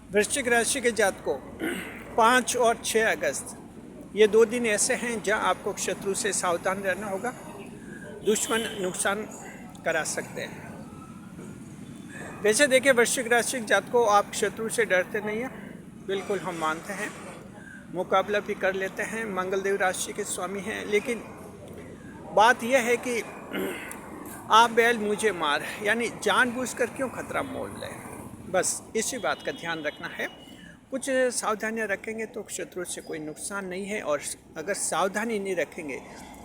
वृश्चिक राशि के जातकों 5 और 6 अगस्त ये 2 दिन ऐसे हैं जहां आपको शत्रु से सावधान रहना होगा। दुश्मन नुकसान करा सकते हैं। वैसे देखिए, वृश्चिक राशि के जातकों, आप शत्रु से डरते नहीं हैं, बिल्कुल हम मानते हैं, मुकाबला भी कर लेते हैं। मंगलदेव राशि के स्वामी हैं, लेकिन बात यह है कि आप बैल मुझे मार, यानी जानबूझकर क्यों खतरा मोल लें। बस इसी बात का ध्यान रखना है। कुछ सावधानियां रखेंगे तो शत्रु से कोई नुकसान नहीं है, और अगर सावधानी नहीं रखेंगे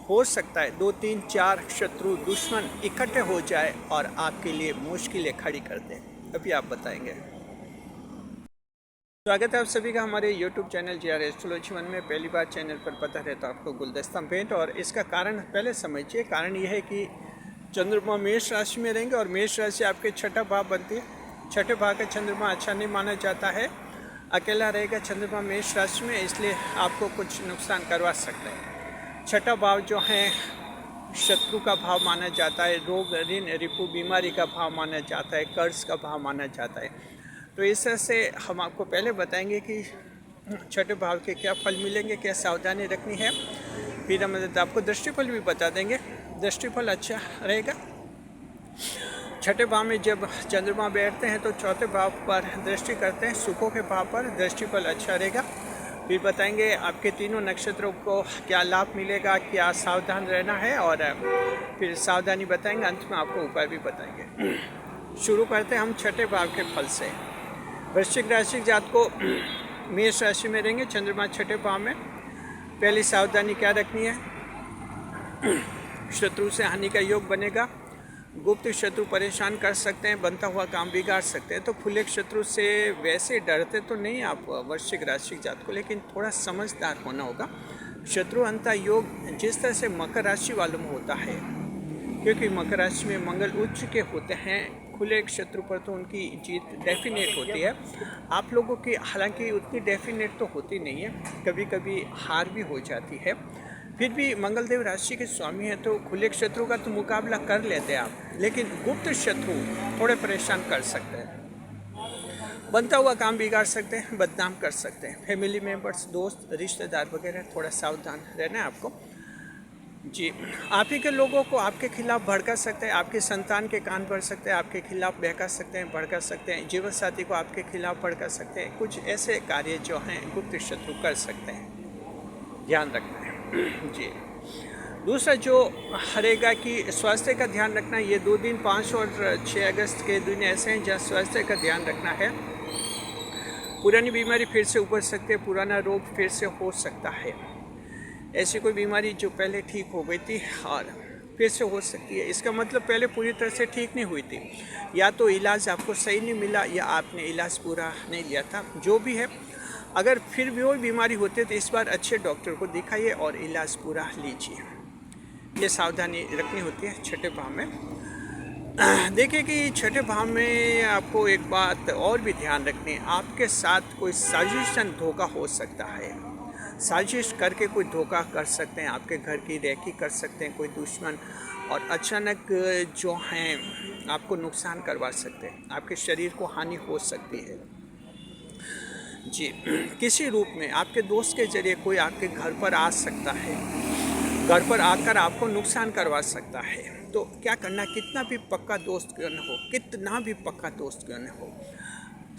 हो सकता है 2, 3, 4 शत्रु दुश्मन इकट्ठे हो जाए और आपके लिए मुश्किलें खड़ी कर दें। अभी आप बताएंगे। स्वागत है आप सभी का हमारे YouTube चैनल GR एस्ट्रोलॉजी 1 में। पहली बार चैनल पर पता है तो आपको गुलदस्ता भेंट, और इसका कारण पहले समझिए। कारण यह है कि चंद्रमा मेष राशि में रहेंगे और मेष राशि आपके छठा भाव बनती है। छठे भाव का चंद्रमा अच्छा नहीं माना जाता है, अकेला रहेगा चंद्रमा मेष राशि में, इसलिए आपको कुछ नुकसान करवा सकते हैं। छठा भाव जो है शत्रु का भाव माना जाता है, रोग ऋण रिपु बीमारी का भाव माना जाता है, कर्ज का भाव माना जाता है। तो इस तरह से हम आपको पहले बताएंगे कि छठे भाव के क्या फल मिलेंगे, क्या सावधानी रखनी है, फिर हम आपको दृष्टिफल भी बता देंगे। दृष्टिफल अच्छा रहेगा। छठे भाव में जब चंद्रमा बैठते हैं तो चौथे भाव पर दृष्टि करते हैं, सुखों के भाव पर दृष्टिफल अच्छा रहेगा। फिर बताएंगे आपके तीनों नक्षत्रों को क्या लाभ मिलेगा, क्या सावधान रहना है, और फिर सावधानी बताएंगे। अंत में आपको उपाय भी बताएंगे। शुरू करते हैं हम छठे भाव के फल से। वृश्चिक राशि के जातकों मेष राशि में रहेंगे, चंद्रमा छठे भाव में। पहली सावधानी क्या रखनी है? शत्रु से हानि का योग बनेगा। गुप्त शत्रु परेशान कर सकते हैं, बनता हुआ काम बिगाड़ सकते हैं। तो खुले शत्रु से वैसे डरते तो नहीं आप वृश्चिक राशि के जातकों, लेकिन थोड़ा समझदार होना होगा। शत्रु अंता योग जिस तरह से मकर राशि वालों में होता है, क्योंकि मकर राशि में मंगल उच्च के होते हैं, खुले शत्रु पर तो उनकी जीत डेफिनेट होती है। आप लोगों की हालांकि उतनी डेफिनेट तो होती नहीं है, कभी कभी हार भी हो जाती है। फिर भी मंगलदेव राशि के स्वामी हैं, तो खुले शत्रु का तो मुकाबला कर लेते हैं आप, लेकिन गुप्त शत्रु थोड़े परेशान कर सकते हैं, बनता हुआ काम बिगाड़ सकते हैं, बदनाम कर सकते हैं। फैमिली मेम्बर्स, दोस्त, रिश्तेदार वगैरह, थोड़ा सावधान रहना है आपको जी। आप ही के लोगों को आपके खिलाफ भड़का सकते हैं, आपके संतान के कान भर सकते हैं, आपके खिलाफ बहका सकते हैं, भड़का सकते हैं, जीवन साथी को आपके खिलाफ भड़का सकते हैं। कुछ ऐसे कार्य जो हैं गुप्त शत्रु कर सकते हैं, ध्यान रखना है जी। दूसरा जो हरेगा कि स्वास्थ्य का ध्यान रखना। ये 2 दिन 5 और 6 अगस्त के दिन ऐसे हैं जहाँ स्वास्थ्य का ध्यान रखना है। पुरानी बीमारी फिर से उभर सकती है, पुराना रोग फिर से हो सकता है। ऐसी कोई बीमारी जो पहले ठीक हो गई थी और फिर से हो सकती है। इसका मतलब पहले पूरी तरह से ठीक नहीं हुई थी, या तो इलाज आपको सही नहीं मिला, या आपने इलाज पूरा नहीं लिया था। जो भी है, अगर फिर भी वो बीमारी होती है तो इस बार अच्छे डॉक्टर को दिखाइए और इलाज पूरा लीजिए। ये सावधानी रखनी होती है छठे भाव में। देखिए कि छठे भाव में आपको एक बात और भी ध्यान रखनी है। आपके साथ कोई साजिशन धोखा हो सकता है, साजिश करके कोई धोखा कर सकते हैं, आपके घर की रेकी कर सकते हैं कोई दुश्मन, और अचानक जो हैं आपको नुकसान करवा सकते हैं, आपके शरीर को हानि हो सकती है जी। किसी रूप में आपके दोस्त के जरिए कोई आपके घर पर आ सकता है, घर पर आकर आपको नुकसान करवा सकता है। तो क्या करना, कितना भी पक्का दोस्त क्यों न हो, कितना भी पक्का दोस्त क्यों न हो,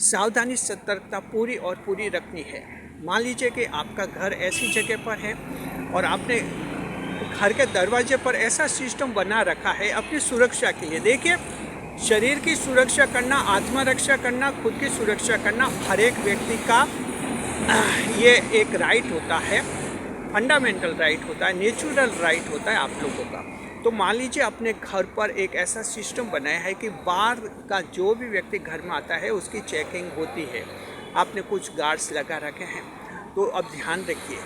सावधानी सतर्कता पूरी और पूरी रखनी है। मान लीजिए कि आपका घर ऐसी जगह पर है और आपने घर के दरवाजे पर ऐसा सिस्टम बना रखा है अपनी सुरक्षा के लिए। देखिए, शरीर की सुरक्षा करना, आत्मरक्षा करना, खुद की सुरक्षा करना हर एक व्यक्ति का ये एक राइट होता है, फंडामेंटल राइट होता है, नेचुरल राइट होता है आप लोगों का। तो मान लीजिए अपने घर पर एक ऐसा सिस्टम बनाया है कि बाहर का जो भी व्यक्ति घर में आता है उसकी चेकिंग होती है, आपने कुछ गार्ड्स लगा रखे हैं। तो अब ध्यान रखिए,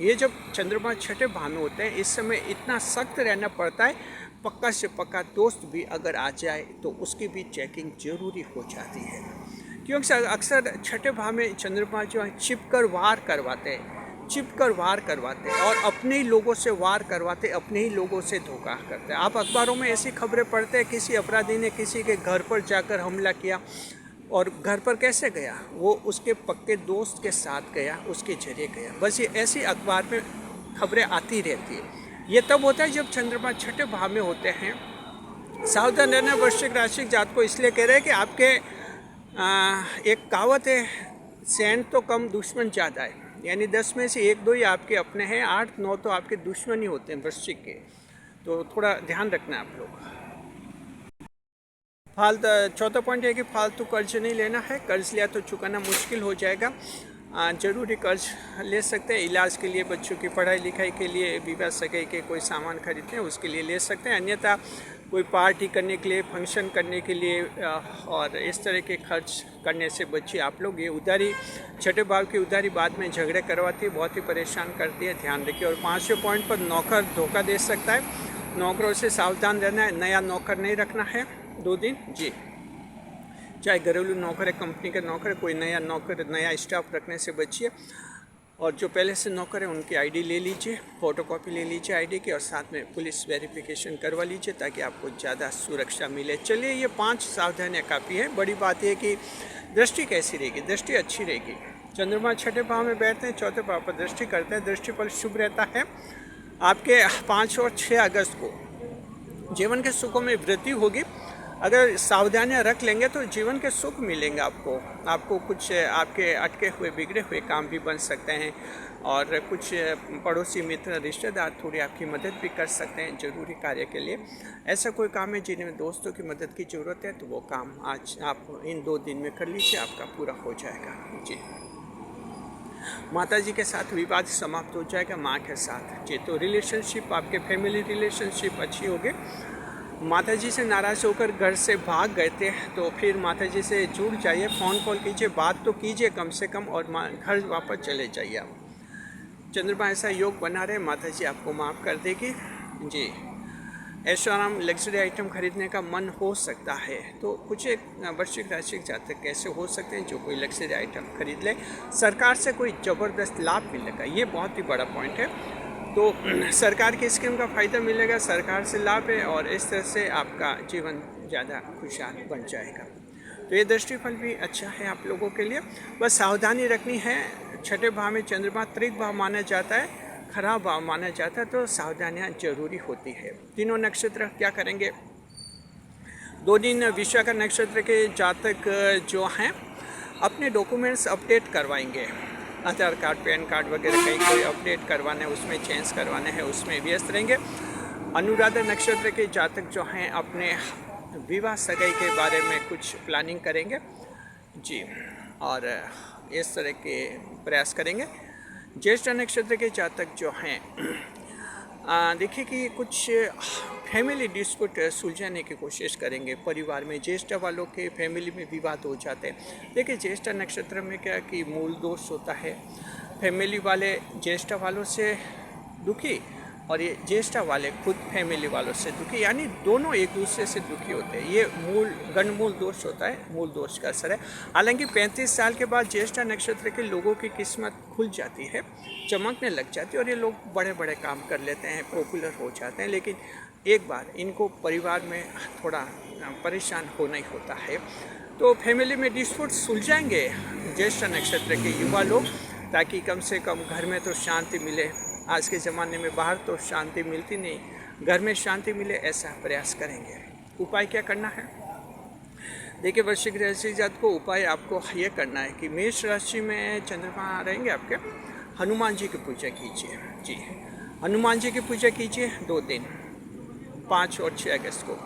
ये जब चंद्रमा छठे भाव में होते हैं, इस समय इतना सख्त रहना पड़ता है। पक्का से पक्का दोस्त भी अगर आ जाए तो उसकी भी चेकिंग जरूरी हो जाती है, क्योंकि अक्सर छठे भाव में चंद्रमा जो है छिपकर वार करवाते हैं, और अपने ही लोगों से वार करवाते, अपने ही लोगों से धोखा करते हैं। आप अखबारों में ऐसी खबरें पढ़ते हैं, किसी अपराधी ने किसी के घर पर जाकर हमला किया, और घर पर कैसे गया, वो उसके पक्के दोस्त के साथ गया, उसके जरिए गया। बस ये ऐसी अखबार में खबरें आती रहती है। ये तब होता है जब चंद्रमा छठे भाव में होते हैं। सावधान रहना वृश्चिक राशि जात को इसलिए कह रहे हैं कि आपके एक कहावत है, सैन तो कम दुश्मन ज़्यादा है, यानी 10 में से 1-2 ही आपके अपने हैं, 8-9 तो आपके दुश्मन ही होते हैं वृश्चिक के। तो थोड़ा ध्यान रखना है आप लोग। चौथा पॉइंट है कि फालतू कर्ज नहीं लेना है। कर्ज लिया तो चुकाना मुश्किल हो जाएगा। ज़रूरी कर्ज ले सकते हैं, इलाज के लिए, बच्चों की पढ़ाई लिखाई के लिए, विवाह सगाई के कोई सामान खरीदते हैं उसके लिए ले सकते हैं। अन्यथा कोई पार्टी करने के लिए, फंक्शन करने के लिए और इस तरह के खर्च करने से बचिए आप लोग। ये उधारी, छठे भाव की उधारी बाद में झगड़े करवाती है, बहुत ही परेशान करती है, ध्यान रखिए। और 5वें पॉइंट पर नौकर धोखा दे सकता है, नौकरों से सावधान रहना है। नया नौकर नहीं रखना है 2 दिन जी, चाहे घरेलू नौकर है, कंपनी का नौकर है, कोई नया नौकर, नया स्टाफ रखने से बचिए। और जो पहले से नौकर है उनकी आईडी ले लीजिए, फोटोकॉपी ले लीजिए आईडी की, और साथ में पुलिस वेरिफिकेशन करवा लीजिए ताकि आपको ज़्यादा सुरक्षा मिले। चलिए, ये 5 सावधानियाँ काफ़ी है। बड़ी बात यह कि दृष्टि कैसी रहेगी, दृष्टि अच्छी रहेगी। चंद्रमा छठे भाव में बैठते हैं, चौथे भाव पर दृष्टि करते हैं, दृष्टि फल शुभ रहता है। आपके 5 और 6 अगस्त को जीवन के सुखों में वृद्धि होगी। अगर सावधानियां रख लेंगे तो जीवन के सुख मिलेंगे आपको कुछ आपके अटके हुए बिगड़े हुए काम भी बन सकते हैं, और कुछ पड़ोसी मित्र रिश्तेदार थोड़ी आपकी मदद भी कर सकते हैं ज़रूरी कार्य के लिए। ऐसा कोई काम है जिनमें दोस्तों की मदद की ज़रूरत है तो वो काम आज आप इन 2 दिन में कर लीजिए, आपका पूरा हो जाएगा जी। माता जी के साथ विवाद समाप्त हो जाएगा, माँ के साथ जी। तो रिलेशनशिप, आपके फैमिली रिलेशनशिप अच्छी होगी। माता जी से नाराज़ होकर घर से भाग गए थे तो फिर माता जी से जुड़ जाइए, फ़ोन कॉल कीजिए, बात तो कीजिए कम से कम, और घर वापस चले जाइए आप। चंद्रमा ऐसा योग बना रहे, माता जी आपको माफ़ कर देगी जी। ऐशो आराम, लग्जरी आइटम खरीदने का मन हो सकता है, तो कुछ एक वृश्चिक राशि जातक कैसे हो सकते हैं जो कोई लग्जरी आइटम खरीद ले। सरकार से कोई ज़बरदस्त लाभ मिलेगा, ये बहुत ही बड़ा पॉइंट है। तो सरकार की स्कीम का फ़ायदा मिलेगा, सरकार से लाभ है, और इस तरह से आपका जीवन ज़्यादा खुशहाल बन जाएगा। तो ये दृष्टिफल भी अच्छा है आप लोगों के लिए। बस सावधानी रखनी है। छठे भाव में चंद्रमा त्रिक भाव माना जाता है, खराब भाव माना जाता है, तो सावधानियाँ जरूरी होती है। तीनों नक्षत्र क्या करेंगे, 2 दिन विशाखा नक्षत्र के जातक जो हैं अपने डॉक्यूमेंट्स अपडेट करवाएंगे, आधार कार्ड, पैन कार्ड वगैरह कहीं कोई अपडेट करवाने, उसमें चेंज करवाने हैं, उसमें व्यस्त रहेंगे। अनुराधा नक्षत्र के जातक जो हैं अपने विवाह सगाई के बारे में कुछ प्लानिंग करेंगे जी, और इस तरह के प्रयास करेंगे। ज्येष्ठ नक्षत्र के जातक जो हैं देखिए कि कुछ फैमिली डिस्प्यूट सुलझाने की कोशिश करेंगे। परिवार में ज्येष्ठ वालों के फैमिली में विवाद हो जाते हैं। देखिए, ज्येष्ठ नक्षत्र में क्या कि मूल दोष होता है, फैमिली वाले ज्येष्ठ वालों से दुखी और ये ज्येष्ठ वाले खुद फैमिली वालों से दुखी, यानी दोनों एक दूसरे से दुखी होते हैं। ये गणमूल दोष होता है, मूल दोष का असर है। हालांकि 35 साल के बाद ज्येष्ठ नक्षत्र के लोगों की किस्मत खुल जाती है, चमकने लग जाती है, और ये लोग बड़े बड़े काम कर लेते हैं, पॉपुलर हो जाते हैं। लेकिन एक बार इनको परिवार में थोड़ा परेशान होना ही होता है। तो फैमिली में डिस्प्यूट सुलझाएंगे ज्येष्ठ नक्षत्र के युवा लोग, ताकि कम से कम घर में तो शांति मिले। आज के ज़माने में बाहर तो शांति मिलती नहीं, घर में शांति मिले, ऐसा प्रयास करेंगे। उपाय क्या करना है, देखिए वृश्चिक राशि जात को उपाय आपको ये करना है कि मेष राशि में चंद्रमा रहेंगे आपके, हनुमान जी की पूजा कीजिए जी। हनुमान जी की पूजा कीजिए 2 दिन, 5 और 6 अगस्त को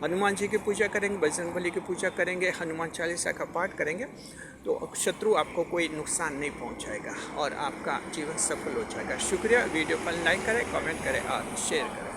हनुमान जी की पूजा करेंगे, बजरंगबली की पूजा करेंगे, हनुमान चालीसा का पाठ करेंगे, तो शत्रु आपको कोई नुकसान नहीं पहुंचाएगा और आपका जीवन सफल हो जाएगा। शुक्रिया। वीडियो पर लाइक करें, कमेंट करें और शेयर करें।